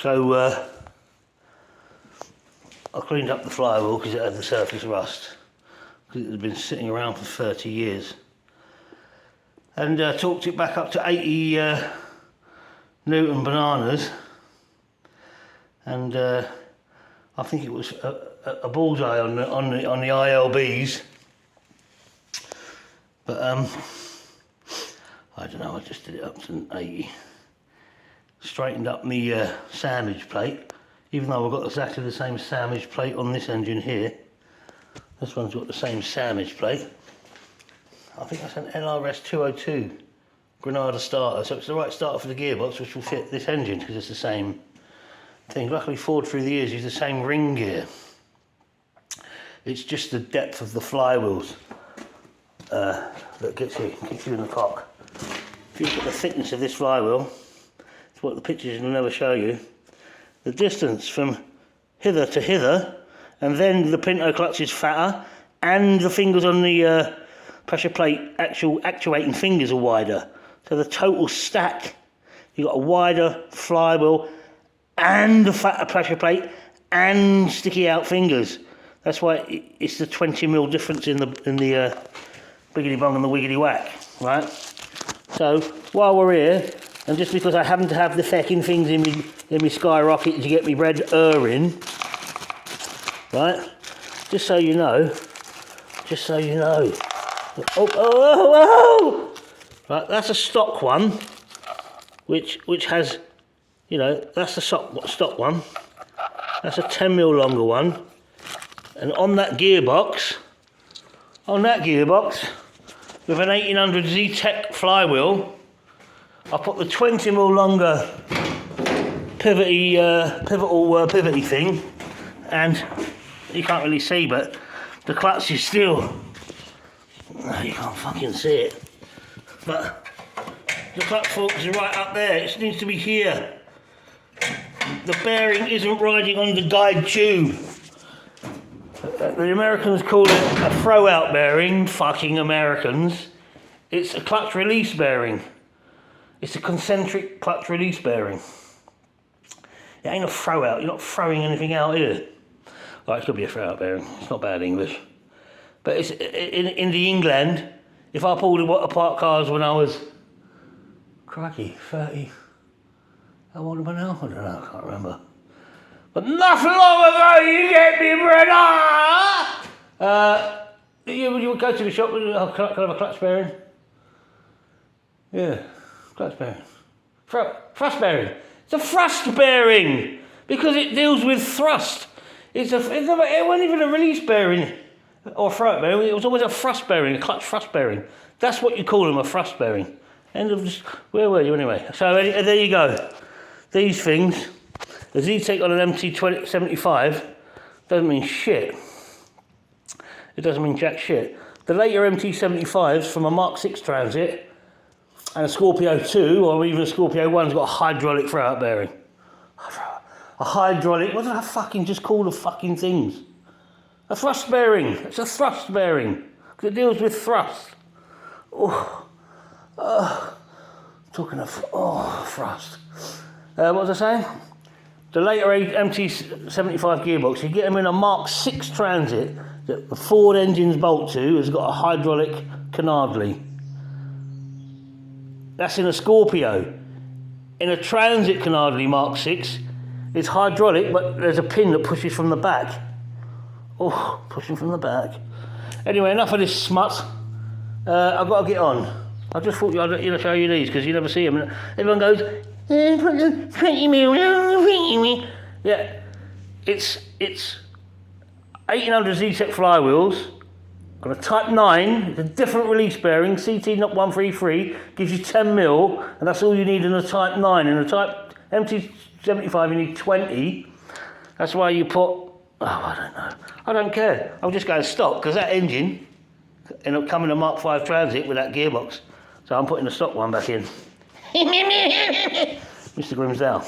So I cleaned up the flywheel because it had the surface rust, because it had been sitting around for 30 years, and torqued it back up to 80 Newton bananas, and I think it was a bullseye on the ILBs, but I don't know, I just did it up to 80. Straightened up my sandwich plate, even though I've got exactly the same sandwich plate on this engine here. This one's got the same sandwich plate. I think that's an LRS 202 Granada starter, so it's the right starter for the gearbox, which will fit this engine because it's the same thing. Luckily Ford through the years used the same ring gear. It's just the depth of the flywheels that kicks you in the cock. If you look at the thickness of this flywheel, it's what the pictures will never show you. The distance from hither to hither, and then the Pinto clutch is fatter, and the fingers on the pressure plate, actual actuating fingers, are wider. So the total stack, you've got a wider flywheel and a fatter pressure plate and sticky out fingers. That's why it's the 20mm difference in the biggity bong and the wiggity whack, right? So while we're here, and just because I happen to have the fecking things in me skyrocket to get me bread in, right? Just so you know. Oh! Right, that's a stock one, which has, you know, that's the stock one. That's a 10mm longer one. And on that gearbox, with an 1800 zetec flywheel, I put the 20mm longer pivoty thing, and you can't really see, but the clutch is still, you can't fucking see it, but the clutch fork is right up there. It needs to be here. The bearing isn't riding on the guide tube. The Americans call it a throw-out bearing, fucking Americans. It's a clutch release bearing. It's a concentric clutch release bearing. It ain't a throw-out, you're not throwing anything out here. Oh, it could be a throw-out bearing, it's not bad English. But it's in the England, if I pulled apart cars when I was, crikey, 30, how old am I now? I don't know, I can't remember. But not long ago, you get me, brother! You would go to the shop with, oh, can I have a clutch bearing? Yeah, clutch bearing. Thrust bearing. It's a thrust bearing, because it deals with thrust. It wasn't even a release bearing or a throw-out bearing, it was always a thrust bearing, a clutch thrust bearing. That's what you call them, a thrust bearing. Where were you anyway? So there you go. These things, the zetec on an MT75 doesn't mean shit. It doesn't mean jack shit. The later MT75s from a Mark 6 Transit and a Scorpio 2 or even a Scorpio 1's got a hydraulic throw-out bearing. A hydraulic, what did I fucking just call the fucking things? A thrust bearing. It's a thrust bearing. Because it deals with thrust. Talking of, thrust. What was I saying? The later MT75 gearbox, you get them in a Mark 6 Transit that the Ford engines bolt to, has got a hydraulic canardly. That's in a Scorpio. In a Transit canardly Mark 6, it's hydraulic, but there's a pin that pushes from the back. Pushing from the back. Anyway, enough of this smut. I've got to get on. I just thought I'd show you these, because you never see them. Everyone goes, 20mm. Yeah, it's 1800 zetec flywheels, got a Type 9, it's a different release bearing, CT133, gives you 10mm, and that's all you need in a Type 9. In a Type MT75 you need 20, that's why you put, I don't know, I don't care, I'm just going stock, because that engine, ended up coming to Mark 5 Transit with that gearbox, so I'm putting the stock one back in. Mr. Grimsdale.